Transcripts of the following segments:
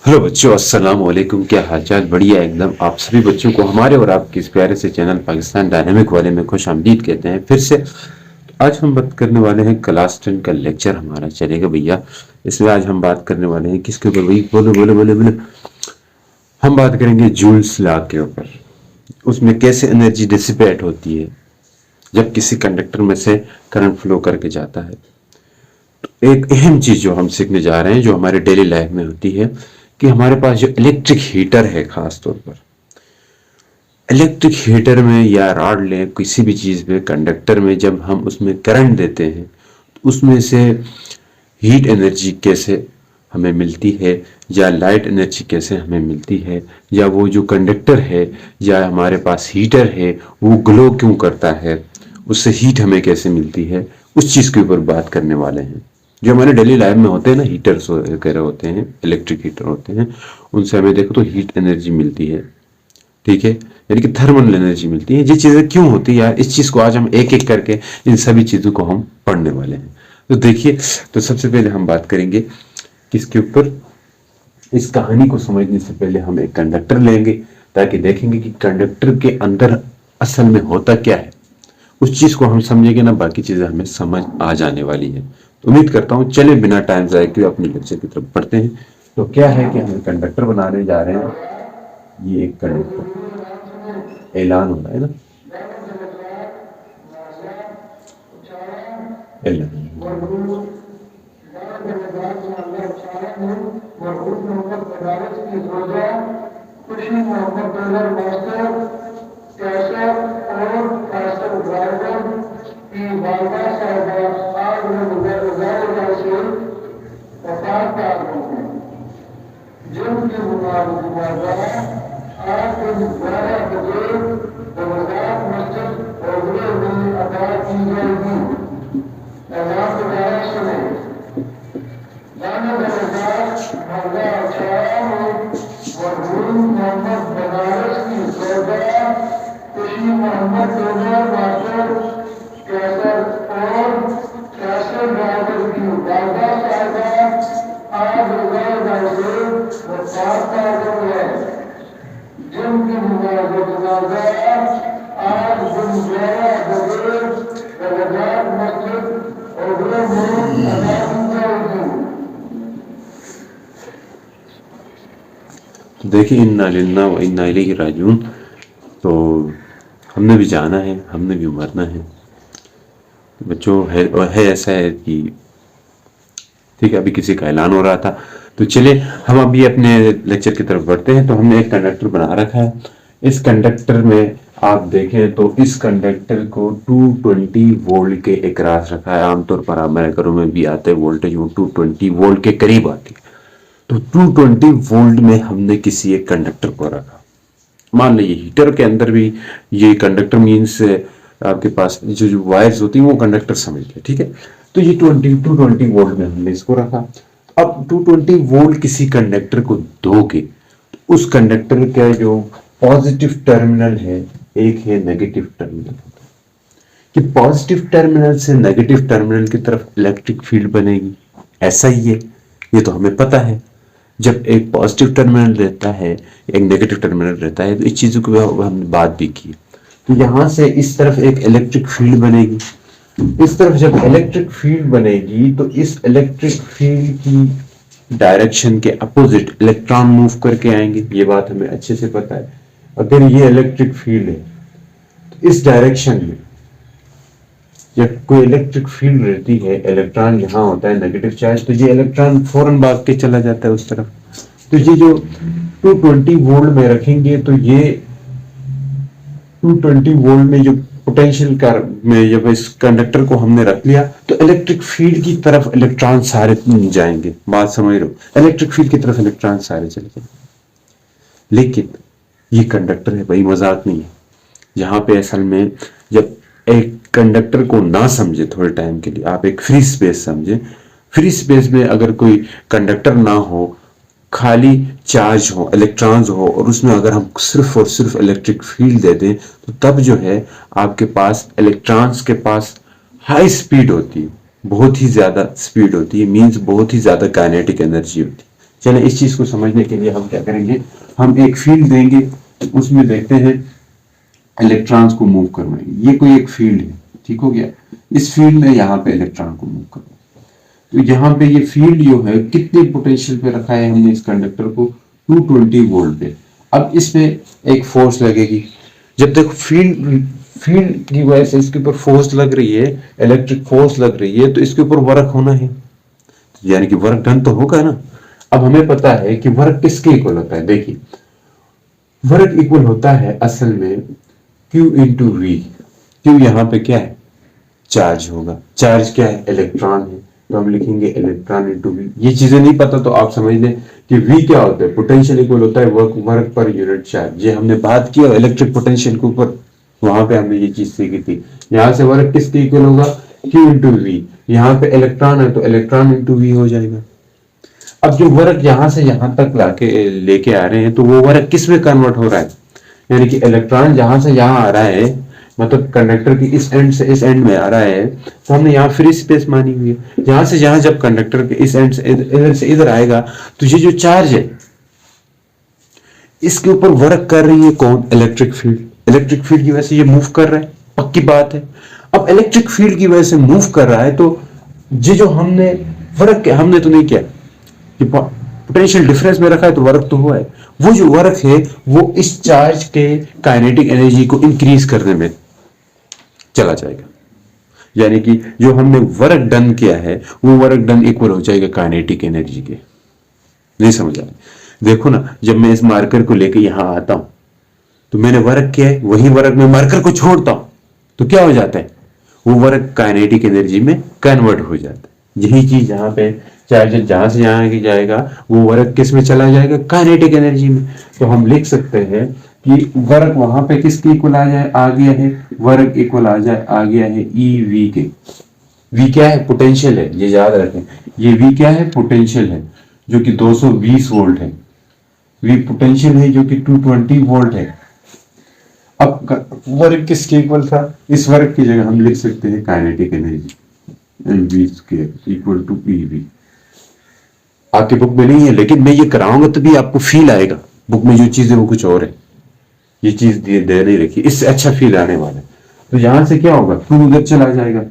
Hello बच्चों, अस्सलाम वालेकुम। क्या हालचाल? बढ़िया एकदम। आप सभी बच्चों को हमारे और आपके इस प्यारे से चैनल पाकिस्तान डायनेमिक वाले में खुश आमदीद कहते हैं फिर से। आज हम बात करने वाले हैं क्लास 10 का लेक्चर हमारा चलेगा भैया। इसमें आज हम बात करने वाले हैं किसके ऊपर भाई? बोलो बोलो बोलो बोलो। हम बात करेंगे जूल्स लॉ के ऊपर। उसमें कैसे एनर्जी डिसिपेट होती है जब किसी कंडक्टर में से करंट फ्लो करके जाता है। एक अहम चीज जो हम सीखने जा रहे हैं, जो हमारे डेली लाइफ में होती है, कि हमारे पास जो इलेक्ट्रिक हीटर है, खास तौर पर इलेक्ट्रिक हीटर में या रॉड लें, किसी भी चीज में, कंडक्टर में, जब हम उसमें करंट देते हैं तो उसमें से हीट एनर्जी कैसे हमें मिलती है, या लाइट एनर्जी कैसे हमें मिलती है, या वो जो कंडक्टर है या हमारे पास हीटर है वो ग्लो क्यों करता है, उससे हीट हमें कैसे मिलती है, उस चीज के ऊपर बात करने वाले हैं। जो हमारे डेली लाइफ में होते हैं ना, हीटर्स वगैरह होते हैं, इलेक्ट्रिक हीटर होते हैं, उनसे हमें देखो तो हीट एनर्जी मिलती है। ठीक है, यानी कि थर्मल एनर्जी मिलती है। ये चीजें क्यों होती है यार, इस चीज को आज हम एक एक करके इन सभी चीजों को हम पढ़ने वाले हैं। तो देखिए, तो सबसे पहले हम बात करेंगे किसके ऊपर। इस कहानी को समझने से पहले हम एक कंडक्टर लेंगे, ताकि देखेंगे कि कंडक्टर के अंदर असल में होता क्या है। उस चीज को हम समझेंगे ना, बाकी चीजें हमें समझ आ जाने वाली है। तो उम्मीद करता हूँ, चले बिना टाइम जाए कि अपने लेक्चर की तरफ बढ़ते हैं। तो क्या है कि हम कंडक्टर बनाने जा रहे हैं। ये एक कंडक्टर ऐलान हो रहा है ना, ऐलान। खुशी मोहम्मद टेलर मास्टर कैसर और कैसर ड्राइवर की वालदा साहबा आग में गुजर से वफात पा गई हैं, जिनकी मुबारक आज दिन 12 बजे रमजान मस्जिद ओगले में अदा की जाएगी। अल्लाह दोबारा सुने। जाने दरगाह मर्दा अच्छा मरहूम मोहम्मद बनारस की सौदा खुशी मोहम्मद टेलर मास्टर कैसर और कैसर ड्राइवर की वालदा साहबा आज रोजा से वफात पा गई है, जिनकी मुबारक आज दिन 11 बजे रमजान मस्जिद ओगले में अदा की जाएगी। देखिए, इन्ना लिल्लाह व इन्ना इलैहि राजिऊन। तो हमने भी जाना है, हमने भी मरना है बच्चों। है ऐसा है कि ठीक है, अभी किसी का ऐलान हो रहा था, तो चले हम अभी अपने लेक्चर की तरफ बढ़ते हैं। तो हमने एक कंडक्टर बना रखा है। इस कंडक्टर में आप देखें तो इस कंडक्टर को 220 वोल्ट के एकरास रखा है। आमतौर पर हमारे घरों में भी आते हैं वोल्टेज, वो 220 वोल्ट के करीब आती है। तो 220 वोल्ट में हमने किसी एक कंडक्टर को रखा। मान लीजिए हीटर के अंदर भी ये कंडक्टर मीन्स आपके पास जो जो वायर्स होती हैं वो कंडक्टर समझ लिया, ठीक है। तो ये 220 वोल्ट में हमने इसको रखा। अब 220 वोल्ट किसी कंडक्टर को दोगे तो उस कंडक्टर का जो पॉजिटिव टर्मिनल है, एक है नेगेटिव टर्मिनल, कि पॉजिटिव टर्मिनल से नेगेटिव टर्मिनल की तरफ इलेक्ट्रिक फील्ड बनेगी। ऐसा ही है, ये तो हमें पता है। जब एक पॉजिटिव टर्मिनल रहता है, एक नेगेटिव टर्मिनल रहता है, तो इस चीजों की हमने बात भी की। तो यहां से इस तरफ एक इलेक्ट्रिक फील्ड बनेगी। इस तरफ जब इलेक्ट्रिक फील्ड बनेगी तो इस इलेक्ट्रिक फील्ड की डायरेक्शन के अपोजिट इलेक्ट्रॉन मूव करके आएंगे। ये बात हमें अच्छे से पता है। अगर ये इलेक्ट्रिक फील्ड है तो इस डायरेक्शन में जब कोई इलेक्ट्रिक फील्ड रहती है, इलेक्ट्रॉन यहाँ होता है नेगेटिव चार्ज, तो ये इलेक्ट्रॉन फौरन भाग के चला जाता है उस तरफ। तो ये जो 220 वोल्ट में रखेंगे, तो ये 220 वोल्ट में जो पोटेंशियल कार में जब इस कंडक्टर को हमने रख लिया तो इलेक्ट्रिक फील्ड की तरफ इलेक्ट्रॉन सारे जाएंगे। बात समझ रहे हो? इलेक्ट्रिक फील्ड की तरफ इलेक्ट्रॉन सारे चले जाएंगे। लेकिन ये कंडक्टर है भाई, मजाक नहीं है। यहाँ पे असल में जब एक कंडक्टर को ना समझे थोड़े टाइम के लिए, आप एक फ्री स्पेस समझे। फ्री स्पेस में अगर कोई कंडक्टर ना हो, खाली चार्ज हो, इलेक्ट्रॉन्स हो, और उसमें अगर हम सिर्फ और सिर्फ इलेक्ट्रिक फील्ड दे दें, तो तब जो है आपके पास इलेक्ट्रॉन्स के पास हाई स्पीड होती है, बहुत ही ज्यादा स्पीड होती है, मींस बहुत ही ज्यादा काइनेटिक एनर्जी होती है। चले इस चीज को समझने के लिए हम क्या करेंगे, हम एक फील्ड देंगे, उसमें देखते हैं इलेक्ट्रॉन्स को मूव करवाएंगे। ये कोई एक फील्ड है, ठीक हो गया। इस फील्ड में यहाँ पे इलेक्ट्रॉन को मूव करवाएंगे। तो यहाँ पे ये फील्ड जो है कितने पोटेंशियल पे रखा है हमने इस कंडक्टर को, 220 वोल्ट पे। अब इस पे एक फोर्स लगेगी। जब तक फील्ड फील्ड की वजह से इसके ऊपर फोर्स लग रही है, इलेक्ट्रिक फोर्स लग रही है, तो इसके ऊपर वर्क होना है, यानी कि वर्क डन तो होगा ना। अब हमें पता है कि वर्क किसके इक्वल होता है। देखिए वर्क इक्वल होता है असल में Q इंटू वी। Q यहाँ पे क्या है, चार्ज होगा। चार्ज क्या है, इलेक्ट्रॉन है, तो हम लिखेंगे इलेक्ट्रॉन इंटू वी। ये चीजें नहीं पता तो आप समझ लें कि वी क्या होता है, पोटेंशियल इक्वल होता है वर्क पर यूनिट चार्ज। ये हमने बात किया इलेक्ट्रिक पोटेंशियल के ऊपर, वहां पे हमने ये चीज सीखी थी। यहाँ से वर्क किसके इक्वल होगा, Q इंटू वी। यहाँ पे इलेक्ट्रॉन है तो इलेक्ट्रॉन इंटू वी हो जाएगा। अब जो वर्क यहां से यहां तक लाके लेके आ रहे हैं, तो वो वर्क किस में कन्वर्ट हो रहा है, यानी कि इलेक्ट्रॉन जहां से यहां आ रहा है, मतलब कंडक्टर की इस एंड से इस एंड में आ रहा है, तो हमने यहाँ फ्री स्पेस मानी हुई है। यहां से जहां जब कंडक्टर के इस एंड से इधर इधर आएगा, तो ये जो चार्ज है इसके ऊपर वर्क कर रही है कौन, इलेक्ट्रिक फील्ड। इलेक्ट्रिक फील्ड की वजह से ये मूव कर रहा है, पक्की बात है। अब इलेक्ट्रिक फील्ड की वजह से मूव कर रहा है, तो ये जो हमने वर्क हमने तो नहीं किया कि पोटेंशियल डिफरेंस में रखा है, तो वर्क तो हुआ है। वो जो वर्क है वो इस चार्ज के काइनेटिक एनर्जी को इंक्रीज करने में चला जाएगा, यानी कि जो हमने वर्क डन किया है वो वर्क डन इक्वल हो जाएगा काइनेटिक एनर्जी के। नहीं समझ आया? देखो ना, जब मैं इस मार्कर को लेके यहां आता हूं तो मैंने वर्क किया है, वही वर्क में मार्कर को छोड़ता हूं तो क्या हो जाता है, वो वर्क काइनेटिक एनर्जी में कन्वर्ट हो जाता है। यही चीज यहाँ पे चार्ज जहां से जहां जाएगा वो वर्क किस में चला जाएगा, काइनेटिक एनर्जी में। तो हम लिख सकते हैं कि वर्क वहां पे किसके इक्वल आ गया है, वर्क इक्वल आ गया है ई वी के। वी क्या है, पोटेंशियल है, ये याद रखें। ये वी क्या है, पोटेंशियल है, जो कि 220 वोल्ट है। वी पोटेंशियल है जो कि 220 वोल्ट है। अब वर्क किसके इक्वल था, इस वर्क की जगह हम लिख सकते हैं kinetic energy, mv square equal to EV. आपके बुक में नहीं है, लेकिन मैं ये कराऊंगा तो भी आपको फील आएगा। बुक में जो चीज है वो कुछ और है, ये चीज दे नहीं रखी, इससे अच्छा फील आने वाला है। तो यहां से क्या होगा, 2 उधर चला जाएगा।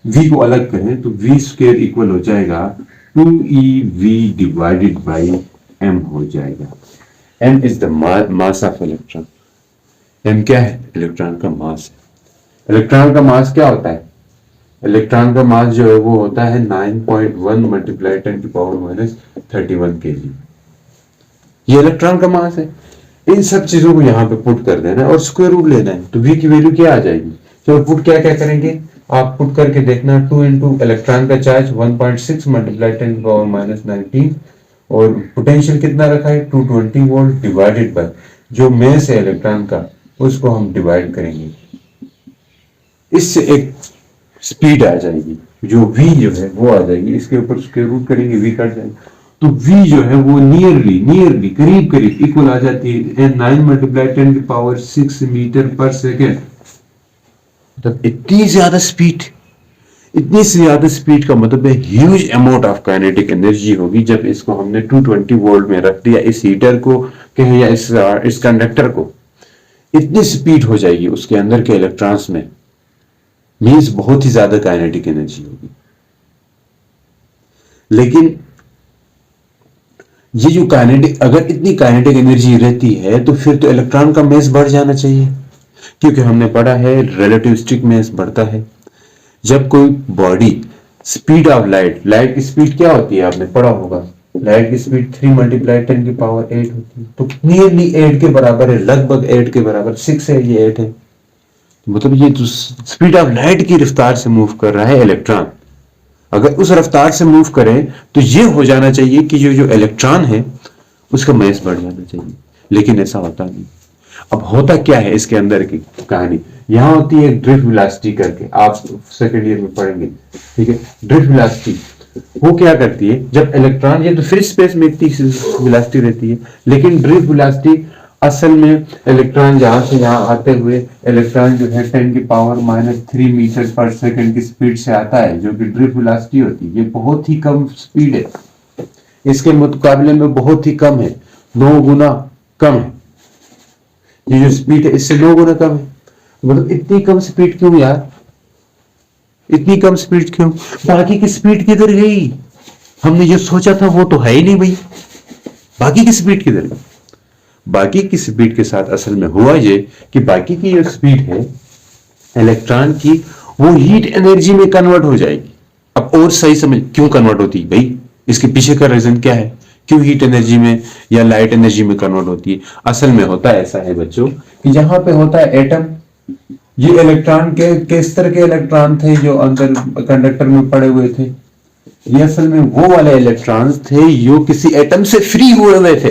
v को अलग करें तो v स्क्वायर इक्वल हो जाएगा 2ev डिवाइडेड बाई m हो जाएगा। m is the mass of electron. m क्या है, इलेक्ट्रॉन का मास है। इलेक्ट्रॉन का मास क्या होता है, इलेक्ट्रॉन का मास जो है वो होता है 9.1 मल्टीप्लाई 10 की पावर माइनस 31 kg। ये इलेक्ट्रॉन का मास है। इन सब चीजों को यहाँ पे पुट कर देना है और स्क्वायर रूट लेना है, तो v की वैल्यू क्या आ जाएगी। चलो पुट क्या क्या करेंगे, आप पुट करके देखना। 2 इंटू इलेक्ट्रॉन का चार्ज 1.6 मल्टीप्लाई 10 की पावर माइनस 19, और पोटेंशियल कितना रखा है 220 वोल्ट, डिवाइडेड बाय जो मेस है इलेक्ट्रॉन का उसको हम डिवाइड करेंगे। इससे एक स्पीड आ जाएगी, जो v जो है वो आ जाएगी, इसके ऊपर स्क्वायर रूट करेंगे, v कट जाएगा। तो v जो है वो नियरली करीब करीब इक्वल आ जाती है 9 मल्टीप्लाई 10 की पावर 6 मीटर पर सेकेंड। मतलब इतनी ज्यादा स्पीड का मतलब है huge amount of kinetic energy होगी जब इसको हमने 220 वोल्ट में रख दिया, इस हीटर को कहें या इस कंडक्टर को। इतनी स्पीड हो जाएगी उसके अंदर के इलेक्ट्रॉन्स में, मीन्स बहुत ही ज्यादा काइनेटिक एनर्जी होगी। लेकिन ये जो काइनेटिक, अगर इतनी काइनेटिक एनर्जी रहती है तो फिर तो इलेक्ट्रॉन का मास बढ़ जाना चाहिए, क्योंकि हमने पढ़ा है रिलेटिविस्टिक मास बढ़ता है जब कोई बॉडी स्पीड ऑफ लाइट की स्पीड क्या होती है आपने पढ़ा होगा, लाइट की स्पीड 3 मल्टीप्लाई 10 की पावर 8 होती है। तो नियरली 8 के बराबर है, लगभग 8 के बराबर, 6 है, ये 8 है। मतलब ये जो स्पीड ऑफ लाइट की रफ्तार से मूव कर रहा है इलेक्ट्रॉन, अगर उस रफ्तार से मूव करें तो ये हो जाना चाहिए कि जो इलेक्ट्रॉन है उसका मास बढ़ जाना चाहिए, लेकिन ऐसा होता नहीं। अब होता क्या है इसके अंदर की कहानी, यहां होती है ड्रिफ्ट वेलोसिटी करके, आप सेकेंड ईयर में पढ़ेंगे, ठीक है। ड्रिफ्ट वेलोसिटी वो क्या करती है, जब इलेक्ट्रॉन, ये तो फ्री स्पेस में इतनी वेलोसिटी रहती है, लेकिन ड्रिफ्ट वेलोसिटी असल में इलेक्ट्रॉन जहां से यहां आते हुए इलेक्ट्रॉन जो है 10 की पावर माइनस 3 मीटर पर सेकंड की स्पीड से आता है, जो कि ड्रिफ्ट वेलोसिटी होती है। ये बहुत ही कम स्पीड है, इसके मुकाबले में बहुत ही कम है, 9 गुना कम है। ये जो स्पीड है इससे 9 गुना कम है। मतलब इतनी कम स्पीड क्यों यार, इतनी कम स्पीड क्यों? बाकी की स्पीड किधर गई? हमने जो सोचा था वो तो है ही नहीं भाई। बाकी की स्पीड किधर गई? बाकी की स्पीड के साथ असल में हुआ ये कि बाकी की जो स्पीड है इलेक्ट्रॉन की, वो हीट एनर्जी में कन्वर्ट हो जाएगी। अब और सही समझ क्यों कन्वर्ट होती है भाई, इसके पीछे का रीजन क्या है, क्यों हीट एनर्जी में या लाइट एनर्जी में कन्वर्ट होती है? असल में होता ऐसा है बच्चों कि जहां पे होता है एटम, ये इलेक्ट्रॉन के किस तरह के इलेक्ट्रॉन थे जो अंदर कंडक्टर में पड़े हुए थे? ये असल में वो वाले इलेक्ट्रॉन्स थे जो किसी एटम से फ्री हुए हुए थे,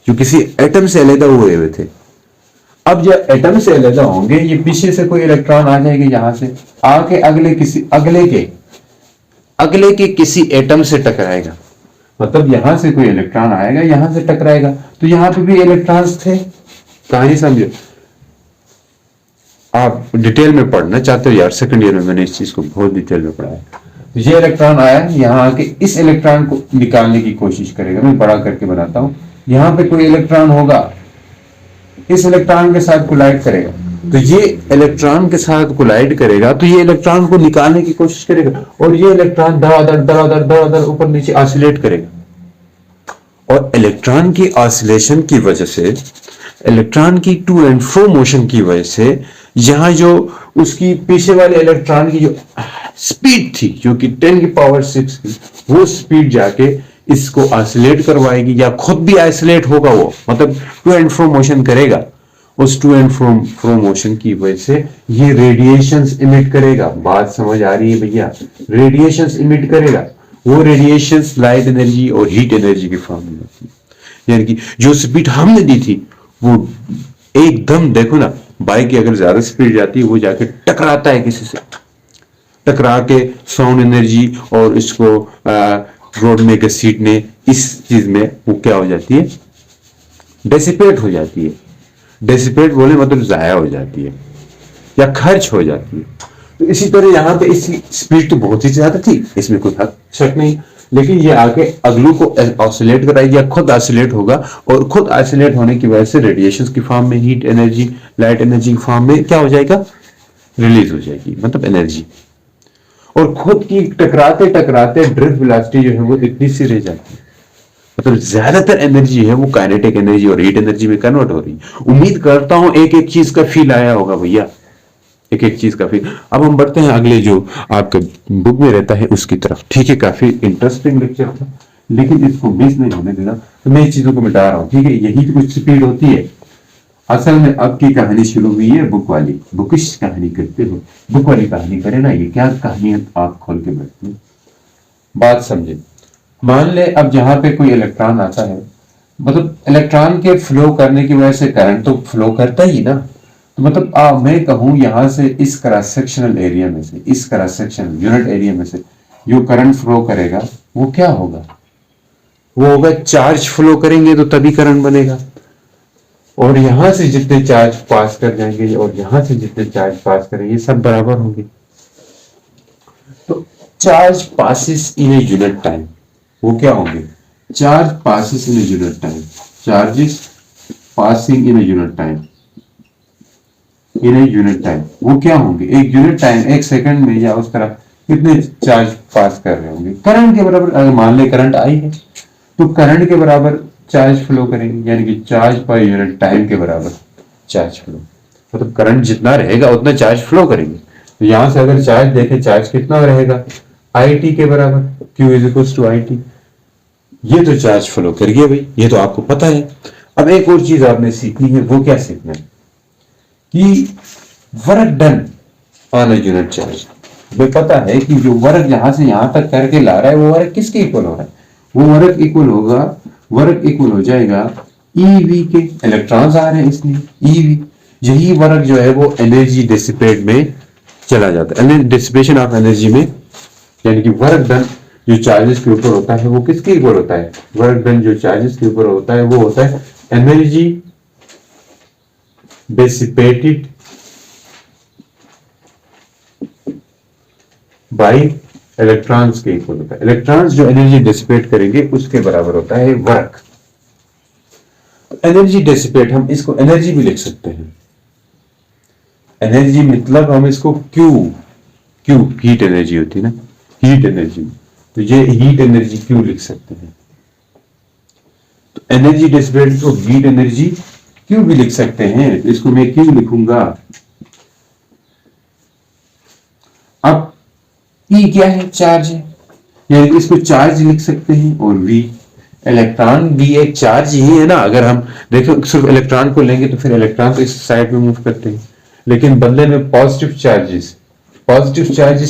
जो किसी एटम से अलग हुए हुए थे। अब जब एटम से अलग होंगे, ये पीछे से कोई इलेक्ट्रॉन आ जाएंगे, यहां से आके अगले के किसी एटम से टकराएगा। मतलब यहां से कोई इलेक्ट्रॉन आएगा, यहां से टकराएगा, तो यहां पे भी इलेक्ट्रॉन्स थे। कहानी समझो, आप डिटेल में पढ़ना चाहते हो यार, सेकंड ईयर में मैंने इस चीज को बहुत डिटेल में पढ़ा है। तो ये इलेक्ट्रॉन आया, यहाँ आके इस इलेक्ट्रॉन को निकालने की कोशिश करेगा। मैं बड़ा करके बनाता हूं, यहाँ पे कोई इलेक्ट्रॉन होगा, इस इलेक्ट्रॉन के साथ कोलाइड करेगा, तो ये इलेक्ट्रॉन के साथ कोलाइड करेगा, तो ये इलेक्ट्रॉन को निकालने की कोशिश करेगा, और ये इलेक्ट्रॉन दर ऊपर नीचे ऑसिलेट करेगा। और इलेक्ट्रॉन की ऑसिलेशन की वजह से, इलेक्ट्रॉन की टू एंड फ्रो मोशन की वजह से, यहां जो उसकी पीछे वाले इलेक्ट्रॉन की जो स्पीड थी, जो कि 10 की पावर 6 की, वो स्पीड जाके इसको आइसोलेट करवाएगी, या खुद भी आइसोलेट होगा वो, मतलब टू एंड फ्रो मोशन करेगा। उस टू एंड फ्रो मोशन की वजह से ये रेडिएशंस इमिट करेगा। बात समझ आ रही है भैया? रेडिएशंस इमिट करेगा, वो रेडिएशंस लाइट एनर्जी और हीट एनर्जी की फॉर्म में होती है। यानी कि जो स्पीड हमने दी थी वो एकदम, देखो ना, बाइक की अगर ज्यादा स्पीड जाती है वो जाके टकराता है किसी से, टकरा के साउंड एनर्जी और इसको रोड में घसीटने, इस चीज में वो क्या हो जाती है, डेसिपेट हो जाती है। डेसिपेट बोले मतलब जाया हो जाती है या खर्च हो जाती है। तो इसी तरह यहाँ पे इसकी स्पीड तो बहुत ही ज्यादा थी, इसमें कोई शक नहीं, लेकिन ये आके अगलू को ऑसिलेट कराएगी या खुद ऑसिलेट होगा, और खुद ऑसिलेट होने की वजह से रेडिएशन की फॉर्म में, हीट एनर्जी, लाइट एनर्जी की फॉर्म में क्या हो जाएगा, रिलीज हो जाएगी, मतलब एनर्जी। और खुद की टकराते टकराते ड्रिफ्ट वेलोसिटी जो है वो इतनी सी रह जाती है, मतलब ज्यादातर एनर्जी है वो काइनेटिक एनर्जी और हीट एनर्जी में कन्वर्ट हो रही है। उम्मीद करता हूं एक एक चीज का फील आया होगा भैया, एक एक चीज का फील। अब हम बढ़ते हैं अगले जो आपके बुक में रहता है उसकी तरफ। ठीक है, काफी इंटरेस्टिंग लेक्चर था, लेकिन इसको मिस नहीं होने देना। तो मैं चीजों को मिटा रहा हूँ, ठीक है, यही तो कुछ स्पीड होती है। असल में अब की कहानी शुरू हुई है बुक वाली, बुकिश कहानी करते हो, बुक वाली कहानी करे ना, ये क्या कहानी है आप खोल के बैठते। बात समझे, मान ले अब जहां पे कोई इलेक्ट्रॉन आता है, मतलब इलेक्ट्रॉन के फ्लो करने की वजह से करंट तो फ्लो करता ही ना। तो मतलब मैं कहूं यहां से इस क्रॉस सेक्शनल एरिया में से, इस क्रॉस सेक्शनल यूनिट एरिया में से जो करंट फ्लो करेगा वो क्या होगा, वो होगा चार्ज फ्लो करेंगे तो तभी करंट बनेगा। और यहां से जितने चार्ज पास कर जाएंगे और यहां से जितने चार्ज पास करेंगे सब बराबर होंगे। तो charge passes in a unit time, वो क्या होंगे, charge passes in a unit time, charges passing in a unit time, in a unit time, वो क्या होंगे, एक यूनिट टाइम, एक सेकंड में या उस तरह कितने चार्ज पास कर रहे होंगे, करंट के बराबर। अगर मान ले करंट आई है तो करंट के बराबर चार्ज फ्लो करेंगे, यानी कि चार्ज पर यूनिट टाइम के बराबर चार्ज फ्लो, मतलब करंट जितना रहेगा उतना चार्ज फ्लो करेंगे। तो यहां से अगर चार्ज देखें, चार्ज कितना रहेगा, आई टी के बराबर, Q is equal to I T. ये तो चार्ज फ्लो करिए भाई, ये तो आपको पता है। अब एक और चीज आपने सीखनी है, वो क्या सीखना है कि work done on a unit charge. हमें पता है कि जो वर्क यहां से यहां तक करके ला रहा है वो वर्क किसके इक्वल हो रहा है, वो वर्क इक्वल होगा, वर्क इक्वल हो जाएगा ईवी के, इलेक्ट्रॉन्स आ रहे हैं इसलिए ईवी। यही वर्क जो है वो एनर्जी डिसिपेट में चला जाता है, डिसिपेशन ऑफ एनर्जी में, यानी कि वर्क डन जो चार्जेस के ऊपर होता है वो किसके इक्वल होता है, वर्क डन जो चार्जेस के ऊपर होता है वो होता है एनर्जी dissipated by इलेक्ट्रॉन्स के इक्वल होता है। इलेक्ट्रॉन्स जो एनर्जी डिसिपेट करेंगे उसके बराबर होता है वर्क। एनर्जी डिसिपेट, हम इसको एनर्जी भी लिख सकते हैं। एनर्जी मतलब हम इसको क्यू, क्यू हीट एनर्जी होती है ना, हीट एनर्जी, तो ये हीट एनर्जी क्यू लिख सकते हैं। तो एनर्जी डिसिपेट को हीट एनर्जी क्यू भी लिख सकते हैं, इसको मैं क्यू लिखूंगा। अब ई क्या है, चार्ज है, यानी इसको चार्ज लिख सकते हैं। और वी, इलेक्ट्रॉन भी एक चार्ज ही है ना। अगर हम देखो सिर्फ इलेक्ट्रॉन को लेंगे तो फिर इलेक्ट्रॉन तो इस साइड में मूव करते हैं, लेकिन बदले में पॉजिटिव चार्जेस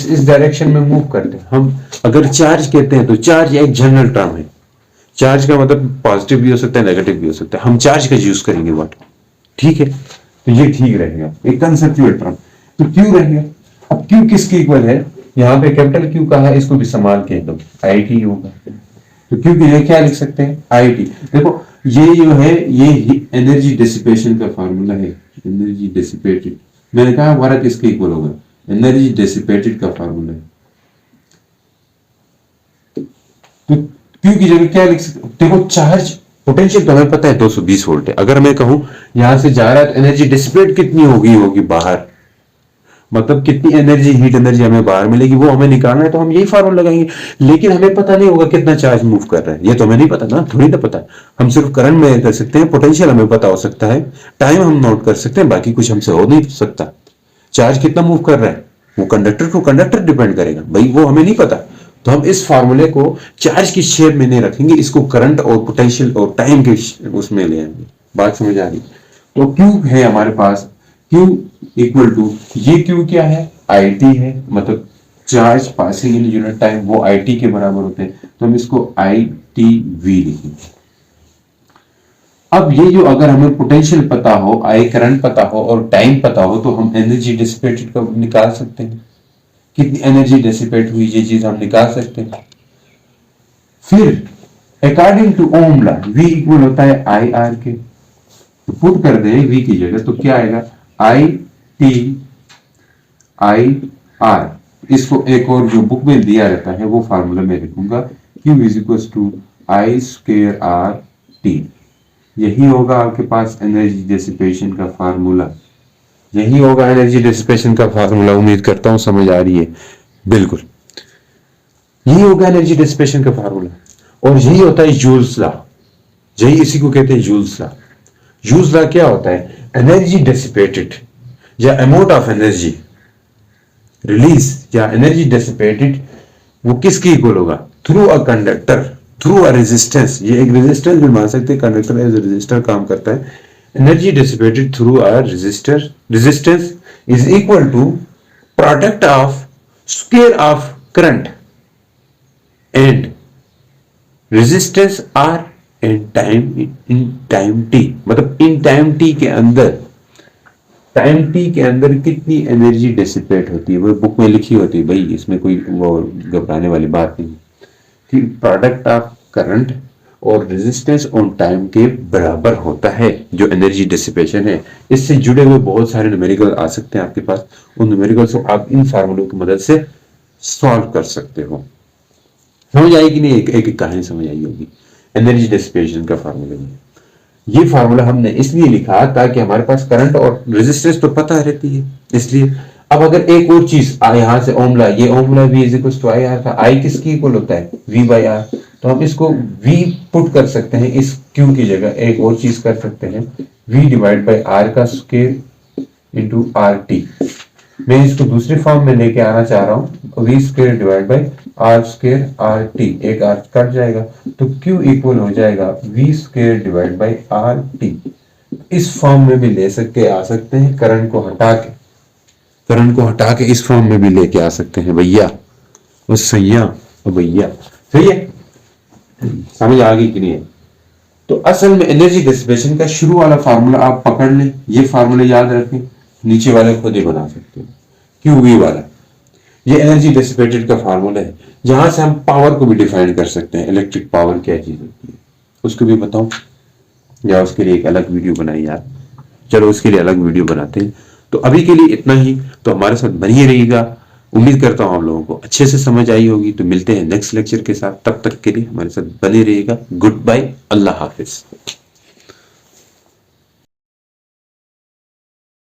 इस डायरेक्शन में मूव करते हैं। हम अगर चार्ज कहते हैं तो चार्ज एक जनरल टर्म है। चार्ज का मतलब पॉजिटिव भी हो सकता है, नेगेटिव भी हो सकता है। हम चार्ज का यूज करेंगे व्हाट, ठीक है, तो ये ठीक रहेगा, एक कंसेप्चुअल टर्म। तो क्यू रहेगा। अब क्यू किसके इक्वल है, यहाँ पे कैपिटल क्यू का है, इसको भी समान कह दो, आई टी होगा। तो क्यू के लिए क्या लिख सकते हैं, आई टी। देखो ये जो है ये एनर्जी डिसिपेशन का फॉर्मूला है, एनर्जी डिसिपेटेड। मैंने कहा वर्क इसके इक्वल होगा, एनर्जी डिसिपेटेड का फॉर्मूला है। तो क्यू की जगह क्या लिख सकते, देखो चार्ज पोटेंशियल तो हमें पता है 220 वोल्ट है। अगर मैं कहूं यहां से जा रहा है तो एनर्जी डिसिपेट कितनी होगी बाहर, मतलब कितनी एनर्जी, हीट एनर्जी हमें बाहर मिलेगी, वो हमें निकालना है, तो हम यही फार्मूला लगाएंगे। लेकिन हमें पता नहीं होगा कितना चार्ज मूव कर रहा है, ये तो हमें नहीं पता ना, थोड़ी ना पता। हम सिर्फ करंट में कर सकते हैं, पोटेंशियल हमें पता हो सकता है, टाइम हम नोट कर सकते हैं, बाकी कुछ हमसे हो नहीं सकता। चार्ज कितना मूव कर रहा है वो कंडक्टर डिपेंड करेगा भाई, वो हमें नहीं पता। तो हम इस फार्मूले को चार्ज की शेप में नहीं रखेंगे, इसको करंट और पोटेंशियल और टाइम के उसमें ले आएंगे। बात समझ आ रही। तो क्यू है हमारे पास, क्यू इक्वल टू, ये क्यू क्या है, आई टी है, मतलब charge passing in unit time, वो आई टी के बराबर होते हैं। तो हम इसको आई टी वी लिखेंगे। अब ये जो अगर हमें पोटेंशियल पता हो, आई करंट पता हो और टाइम पता हो, तो हम एनर्जी डिसिपेटेड को निकाल सकते हैं, कितनी एनर्जी डिसिपेट हुई ये चीज हम निकाल सकते हैं। फिर according to Ohm law V equal होता है आई आर के, तो पुट कर दें V की जगह, तो क्या आएगा, आई टी आई आर। इसको एक और जो बुक में दिया रहता है वो फार्मूला में लिखूंगा, Q is equal to I square R T. यही होगा आपके पास एनर्जी डिसिपेशन का फार्मूला, यही होगा एनर्जी डिसिपेशन का फार्मूला। उम्मीद करता हूं समझ आ रही है, बिल्कुल यही होगा एनर्जी डिसिपेशन का फार्मूला। और यही होता है जूल्स लॉ, यही इसी को कहते हैं जूल्स लॉ। जूल्स लॉ क्या होता है, एनर्जी डिसिपेटेड या अमाउंट ऑफ एनर्जी रिलीज या एनर्जी डिसिपेटेड, वो किसकी इक्वल होगा, through a conductor, through a resistance. ये एक रेजिस्टेंस भी मान सकते हैं, कंडक्टर एज रेजिस्टर काम करता है। Energy dissipated through a resistor, resistance is equal to product of square of current and resistance R in time T. मतलब इन टाइम टी के अंदर, टाइम टी के अंदर कितनी एनर्जी डिसिपेट होती है, वो बुक में लिखी होती है भाई, इसमें कोई वो घबराने वाली बात नहीं कि प्रोडक्ट ऑफ करंट और रेजिस्टेंस ऑन टाइम के बराबर होता है जो एनर्जी डिसिपेशन है। इससे जुड़े हुए बहुत सारे न्यूमेरिकल आ सकते हैं आपके पास, उन न्यूमेरिकल्स को आप इन फार्मूलों की मदद से सॉल्व कर सकते हो। समझ आई कि नहीं, एक कहानी समझ आई होगी एनर्जी डिसिपेशन का फार्मूला में। ये फार्मूला हमने इसलिए लिखा ताकि हमारे पास करंट और रेजिस्टेंस तो पता रहती है, इसलिए। अब अगर एक और चीज यहां से ओम लॉ, ये Ohm law V is equal to I R था, आई किसकी इक्वल होता है, V बाई आर। तो हम इसको V पुट कर सकते हैं इस Q की जगह, एक और चीज कर सकते हैं, V डिवाइड बाई आर का स्क्वायर इंटू आर टी। मैं इसको दूसरी फॉर्म में लेके आना चाह रहा हूँ, V square divide by R square R T, एक आर कट जाएगा तो Q इक्वल हो जाएगा V square divide by R T. इस फॉर्म में भी ले सकते आ सकते हैं, करंट को हटा के इस फॉर्म में भी लेके आ सकते हैं भैया, उस सैया भैया, सही है, समझ आ गई कि नहीं है। तो असल में एनर्जी डिसिपेशन का शुरू वाला फार्मूला आप पकड़ लें, ये फार्मूला याद रखें, नीचे वाले खुद ही बना सकते हैं, QV वाला। ये एनर्जी डिसिपेटेड का फार्मूला है, जहां से हम पावर को भी डिफाइन कर सकते हैं, इलेक्ट्रिक पावर क्या चीज होती है उसको भी बताऊं, या उसके लिए एक अलग वीडियो बनाई यार, चलो उसके लिए अलग वीडियो बनाते हैं। तो अभी के लिए इतना ही, तो हमारे साथ बनिए रहिएगा। उम्मीद करता हूँ आप लोगों को अच्छे से समझ आई होगी। तो मिलते हैं नेक्स्ट लेक्चर के साथ, तब तक के लिए हमारे साथ बने रहिएगा। गुड बाय, अल्लाह हाफिज।